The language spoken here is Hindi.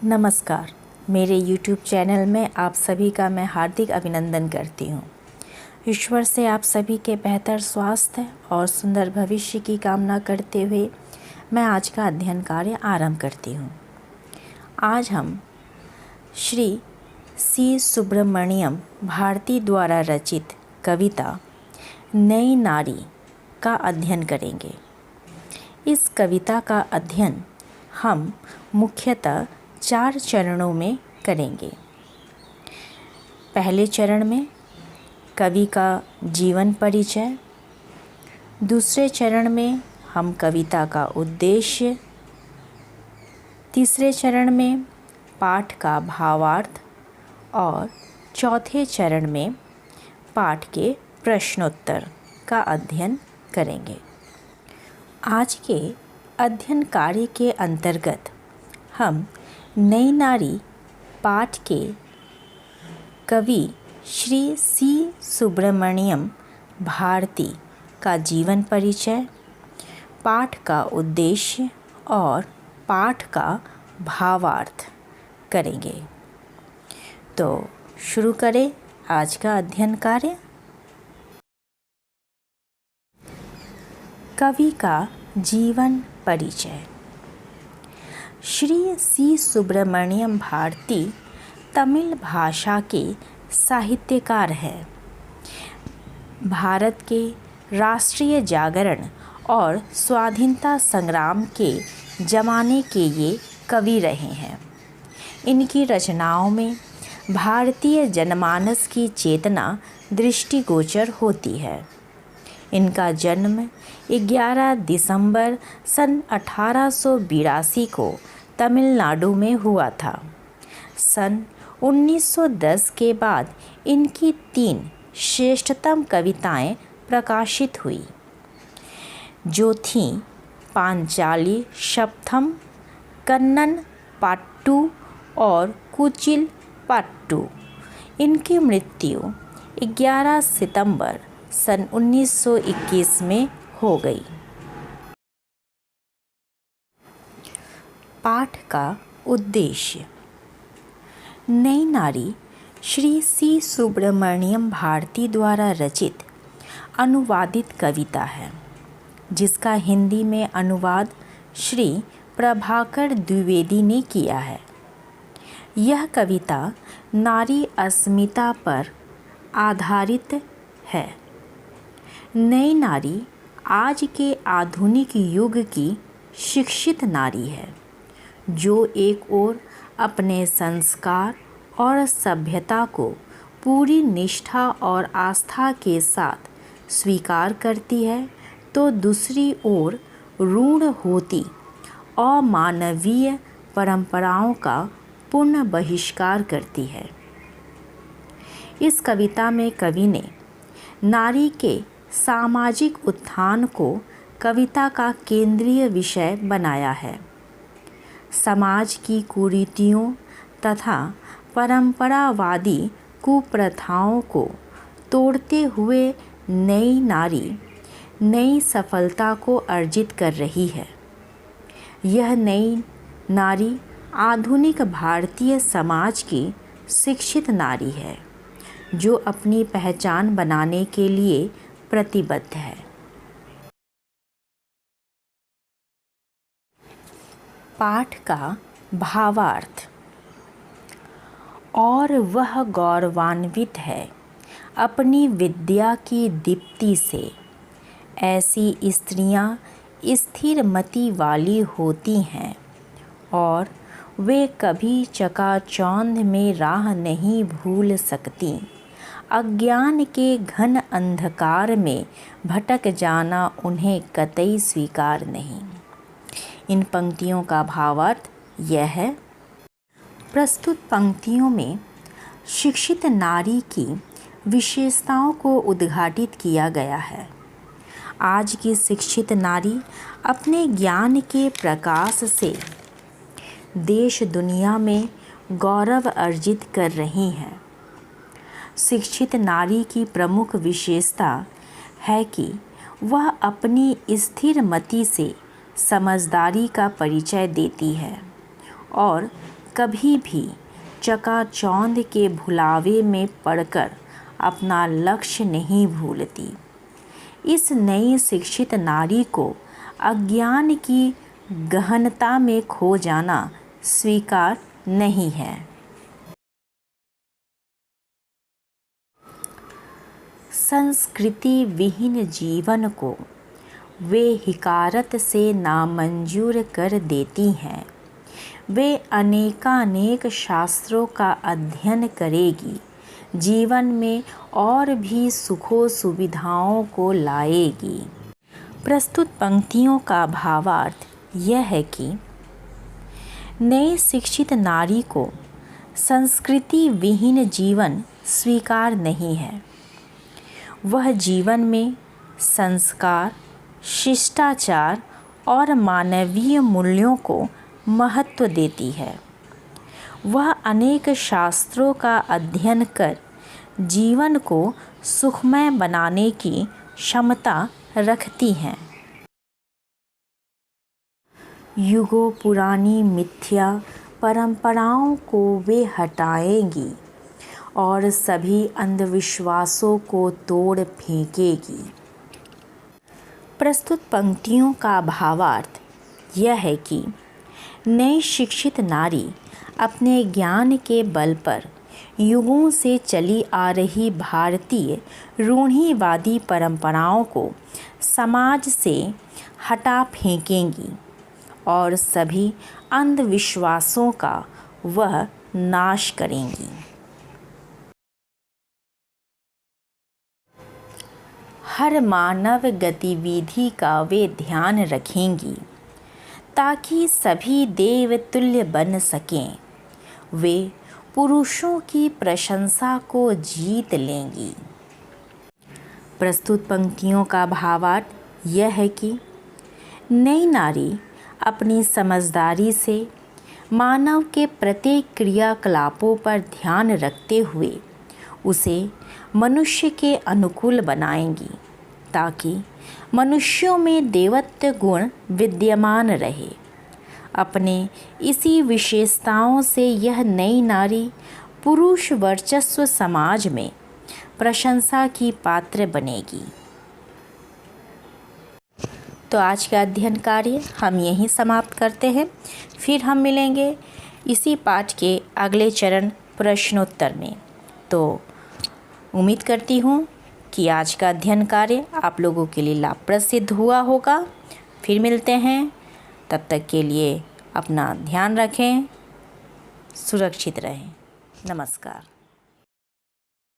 नमस्कार। मेरे YouTube चैनल में आप सभी का मैं हार्दिक अभिनंदन करती हूँ। ईश्वर से आप सभी के बेहतर स्वास्थ्य और सुंदर भविष्य की कामना करते हुए मैं आज का अध्ययन कार्य आरंभ करती हूँ। आज हम श्री सी सुब्रमण्यम भारती द्वारा रचित कविता नई नारी का अध्ययन करेंगे। इस कविता का अध्ययन हम मुख्यतः 4 चरणों में करेंगे। पहले चरण में कवि का जीवन परिचय, दूसरे चरण में हम कविता का उद्देश्य, तीसरे चरण में पाठ का भावार्थ और चौथे चरण में पाठ के प्रश्नोत्तर का अध्ययन करेंगे। आज के अध्ययन कार्य के अंतर्गत हम नई नारी पाठ के कवि श्री सी सुब्रमण्यम भारती का जीवन परिचय, पाठ का उद्देश्य और पाठ का भावार्थ करेंगे। तो शुरू करें आज का अध्ययन कार्य। कवि का जीवन परिचय। श्री सी सुब्रमण्यम भारती तमिल भाषा के साहित्यकार हैं। भारत के राष्ट्रीय जागरण और स्वाधीनता संग्राम के ज़माने के ये कवि रहे हैं। इनकी रचनाओं में भारतीय जनमानस की चेतना दृष्टिगोचर होती है। इनका जन्म 11 दिसंबर सन 1882 को तमिलनाडु में हुआ था। सन 1910 के बाद इनकी 3 श्रेष्ठतम कविताएं प्रकाशित हुई, जो थीं पांचाली शपथम, कन्नन पाट्टू और कुचिल पाट्टू। इनकी मृत्यु 11 सितंबर सन 1921 में हो गई। पाठ का उद्देश्य। नई नारी श्री सी सुब्रमण्यम भारती द्वारा रचित अनुवादित कविता है, जिसका हिंदी में अनुवाद श्री प्रभाकर द्विवेदी ने किया है। यह कविता नारी अस्मिता पर आधारित है। नई नारी आज के आधुनिक युग की शिक्षित नारी है, जो एक ओर अपने संस्कार और सभ्यता को पूरी निष्ठा और आस्था के साथ स्वीकार करती है, तो दूसरी ओर रूढ़ होती अमानवीय परंपराओं का पूर्ण बहिष्कार करती है। इस कविता में कवि ने नारी के सामाजिक उत्थान को कविता का केंद्रीय विषय बनाया है। समाज की कुरीतियों तथा परंपरावादी कुप्रथाओं को तोड़ते हुए नई नारी नई सफलता को अर्जित कर रही है। यह नई नारी आधुनिक भारतीय समाज की शिक्षित नारी है, जो अपनी पहचान बनाने के लिए प्रतिबद्ध है। पाठ का भावार्थ। और वह गौरवान्वित है अपनी विद्या की दीप्ति से। ऐसी स्त्रियां स्थिर मति वाली होती हैं और वे कभी चकाचौंध में राह नहीं भूल सकती। अज्ञान के घन अंधकार में भटक जाना उन्हें कतई स्वीकार नहीं। इन पंक्तियों का भावार्थ यह है। प्रस्तुत पंक्तियों में शिक्षित नारी की विशेषताओं को उद्घाटित किया गया है। आज की शिक्षित नारी अपने ज्ञान के प्रकाश से देश दुनिया में गौरव अर्जित कर रही हैं। शिक्षित नारी की प्रमुख विशेषता है कि वह अपनी स्थिर मति से समझदारी का परिचय देती है और कभी भी चकाचौंध के भुलावे में पड़कर अपना लक्ष्य नहीं भूलती। इस नई शिक्षित नारी को अज्ञान की गहनता में खो जाना स्वीकार नहीं है। संस्कृति विहीन जीवन को वे हिकारत से नामंजूर कर देती हैं। वे अनेकानेक शास्त्रों का अध्ययन करेगी, जीवन में और भी सुखों सुविधाओं को लाएगी। प्रस्तुत पंक्तियों का भावार्थ यह है कि नई शिक्षित नारी को संस्कृति विहीन जीवन स्वीकार नहीं है। वह जीवन में संस्कार, शिष्टाचार और मानवीय मूल्यों को महत्व देती है। वह अनेक शास्त्रों का अध्ययन कर जीवन को सुखमय बनाने की क्षमता रखती हैं। युगों पुरानी मिथ्या परंपराओं को वे हटाएंगी और सभी अंधविश्वासों को तोड़ फेंकेगी। प्रस्तुत पंक्तियों का भावार्थ यह है कि नई शिक्षित नारी अपने ज्ञान के बल पर युगों से चली आ रही भारतीय रूढ़िवादी परंपराओं को समाज से हटा फेंकेंगी और सभी अंधविश्वासों का वह नाश करेंगी। हर मानव गतिविधि का वे ध्यान रखेंगी ताकि सभी देवतुल्य बन सकें। वे पुरुषों की प्रशंसा को जीत लेंगी। प्रस्तुत पंक्तियों का भावार्थ यह है कि नई नारी अपनी समझदारी से मानव के प्रत्येक क्रियाकलापों पर ध्यान रखते हुए उसे मनुष्य के अनुकूल बनाएंगी ताकि मनुष्यों में देवत्व गुण विद्यमान रहे। अपने इसी विशेषताओं से यह नई नारी पुरुष वर्चस्व समाज में प्रशंसा की पात्र बनेगी। तो आज का अध्ययन कार्य हम यहीं समाप्त करते हैं। फिर हम मिलेंगे इसी पाठ के अगले चरण प्रश्नोत्तर में। तो उम्मीद करती हूँ कि आज का अध्ययन कार्य आप लोगों के लिए लाभप्रद सिद्ध हुआ होगा। फिर मिलते हैं, तब तक के लिए अपना ध्यान रखें, सुरक्षित रहें। नमस्कार।